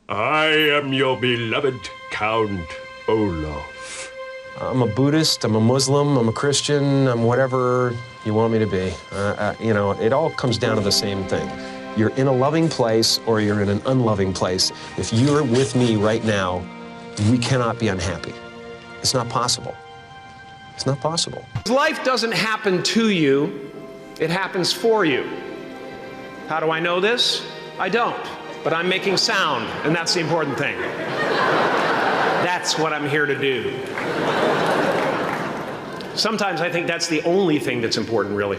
I am your beloved Count Olaf. I'm a Buddhist, I'm a Muslim, I'm a Christian, I'm whatever you want me to be. You know, it all comes down to the same thing. You're in a loving place or you're in an unloving place. If you're with me right now, we cannot be unhappy. It's not possible. It's not possible. Life doesn't happen to you, it happens for you. How do I know this? I don't, but I'm making sound, and that's the important thing. That's what I'm here to do. Sometimes I think that's the only thing that's important, really,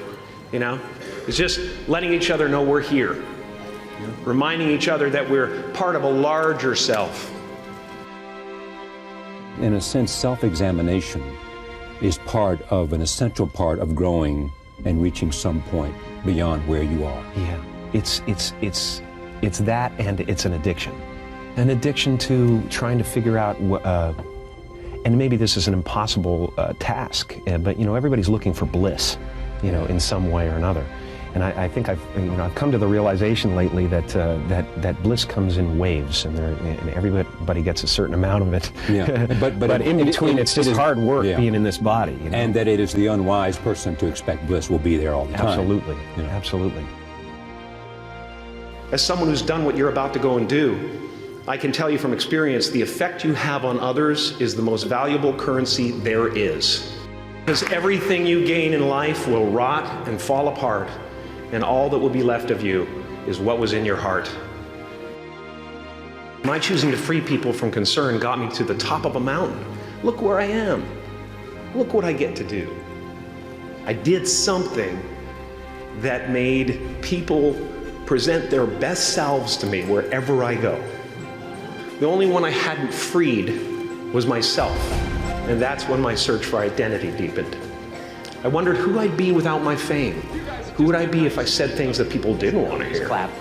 you know? It's just letting each other know we're here. Reminding each other that we're part of a larger self. In a sense, self-examination is an essential part of growing and reaching some point beyond where you are. Yeah, it's that, and it's an addiction. An addiction to trying to figure out, and maybe this is an impossible task, but you know, everybody's looking for bliss, you know, in some way or another. And I think I've come to the realization lately that that bliss comes in waves, and everybody gets a certain amount of it. Yeah. but in between, it's just hard work being in this body. You know? And that it is the unwise person to expect bliss will be there all the time. Absolutely, you know? Absolutely. As someone who's done what you're about to go and do, I can tell you from experience, the effect you have on others is the most valuable currency there is. Because everything you gain in life will rot and fall apart, and all that will be left of you is what was in your heart. My choosing to free people from concern got me to the top of a mountain. Look where I am. Look what I get to do. I did something that made people present their best selves to me wherever I go. The only one I hadn't freed was myself, and that's when my search for identity deepened. I wondered who I'd be without my fame. Who would I be if I said things that people didn't want to hear? Clap.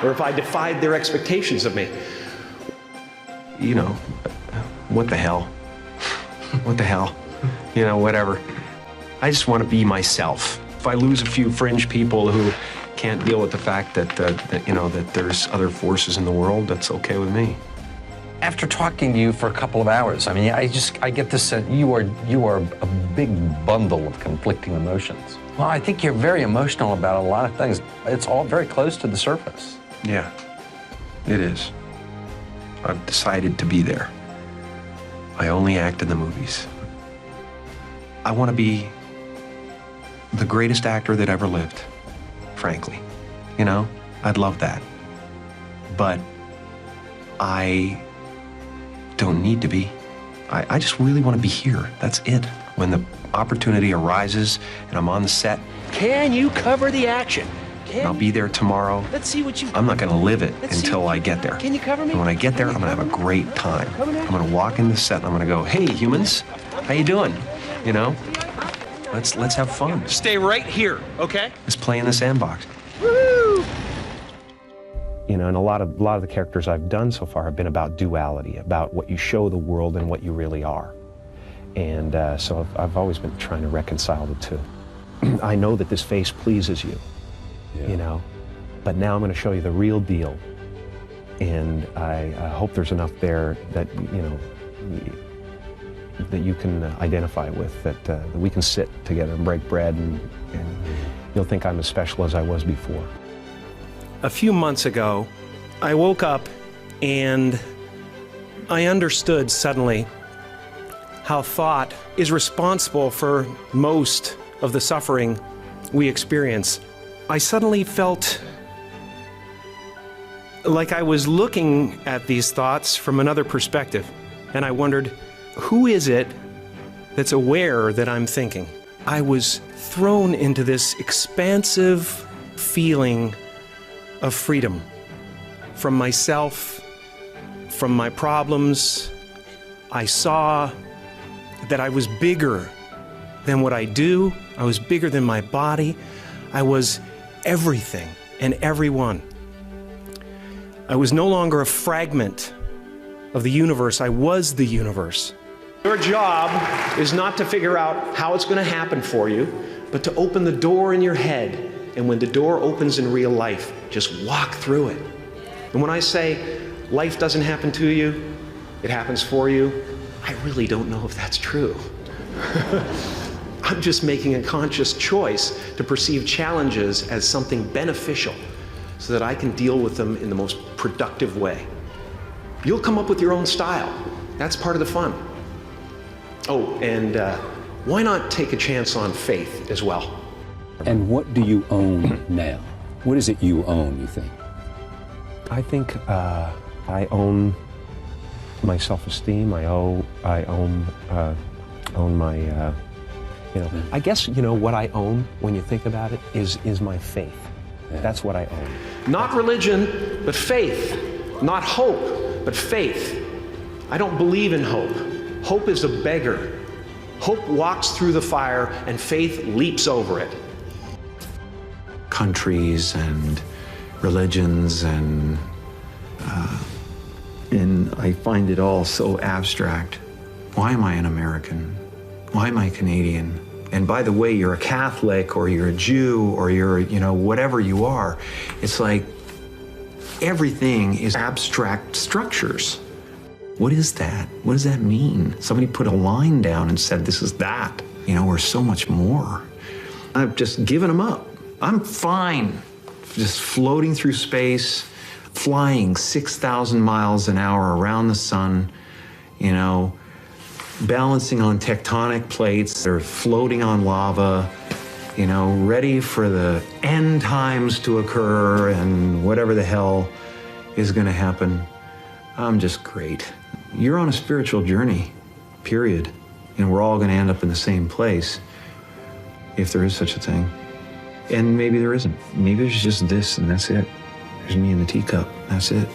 Or if I defied their expectations of me? You know, what the hell? What the hell? You know, whatever. I just want to be myself. If I lose a few fringe people who can't deal with the fact that there's other forces in the world, that's okay with me. After talking to you for a couple of hours, I mean, I get this sense you are a big bundle of conflicting emotions. Well, I think you're very emotional about a lot of things. It's all very close to the surface. Yeah, it is. I've decided to be there. I only act in the movies. I want to be the greatest actor that ever lived, frankly. You know, I'd love that. But I don't need to be. I just really want to be here. That's it. When the opportunity arises and I'm on the set, Can you cover the action? I'll be there tomorrow. Let's see what you... I'm not going to live it until I get there. Can you cover me? And when I get there, I'm going to have a great time. I'm going to walk in the set and I'm going to go, hey, humans, how you doing? You know, let's have fun. Stay right here, okay? Let's play in the sandbox. Woo! You know, and a lot of the characters I've done so far have been about duality, about what you show the world and what you really are. And so I've always been trying to reconcile the two. I know that this face pleases you, you know, but now I'm going to show you the real deal. And I hope there's enough there that, you know, that you can identify with, that we can sit together and break bread, and you'll think I'm as special as I was before. A few months ago, I woke up and I understood suddenly how thought is responsible for most of the suffering we experience. I suddenly felt like I was looking at these thoughts from another perspective, and I wondered, who is it that's aware that I'm thinking? I was thrown into this expansive feeling of freedom from myself, from my problems. I saw that I was bigger than what I do. I was bigger than my body. I was everything and everyone. I was no longer a fragment of the universe. I was the universe. Your job is not to figure out how it's going to happen for you, but to open the door in your head. And when the door opens in real life, just walk through it. And when I say, life doesn't happen to you, it happens for you, I really don't know if that's true. I'm just making a conscious choice to perceive challenges as something beneficial so that I can deal with them in the most productive way. You'll come up with your own style. That's part of the fun. Oh, and why not take a chance on faith as well? And what do you own now? What is it you own, you think? I think I own my self-esteem. I own my, I guess, what I own when you think about it is my faith. Yeah. That's what I own. Not religion, but faith. Not hope, but faith. I don't believe in hope. Hope is a beggar. Hope walks through the fire and faith leaps over it. Countries and religions and I find it all so abstract. Why am I an American? Why am I Canadian? And by the way, you're a Catholic or you're a Jew or you're, whatever you are. It's like everything is abstract structures. What is that? What does that mean? Somebody put a line down and said, this is that. We're so much more. I've just given them up. I'm fine just floating through space, flying 6,000 miles an hour around the sun, balancing on tectonic plates that are floating on lava, ready for the end times to occur and whatever the hell is going to happen. I'm just great. You're on a spiritual journey, period. And we're all going to end up in the same place, if there is such a thing. And maybe there isn't. Maybe there's just this and that's it. There's me in the teacup, that's it.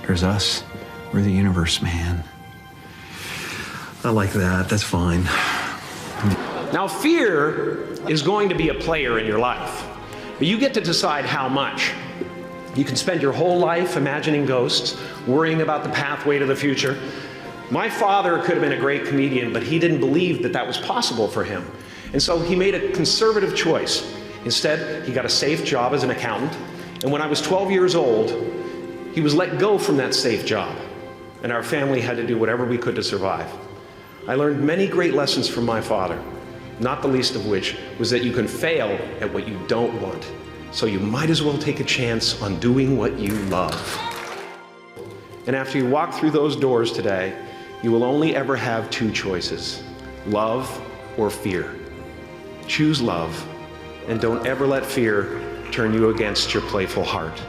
There's us. We're the universe, man. I like that, that's fine. Now, fear is going to be a player in your life, but you get to decide how much. You can spend your whole life imagining ghosts, worrying about the pathway to the future. My father could have been a great comedian, but he didn't believe that that was possible for him. And so he made a conservative choice. Instead, he got a safe job as an accountant. And when I was 12 years old, he was let go from that safe job. And our family had to do whatever we could to survive. I learned many great lessons from my father, not the least of which was that you can fail at what you don't want. So you might as well take a chance on doing what you love. And after you walk through those doors today, you will only ever have two choices, love or fear. Choose love, and don't ever let fear turn you against your playful heart.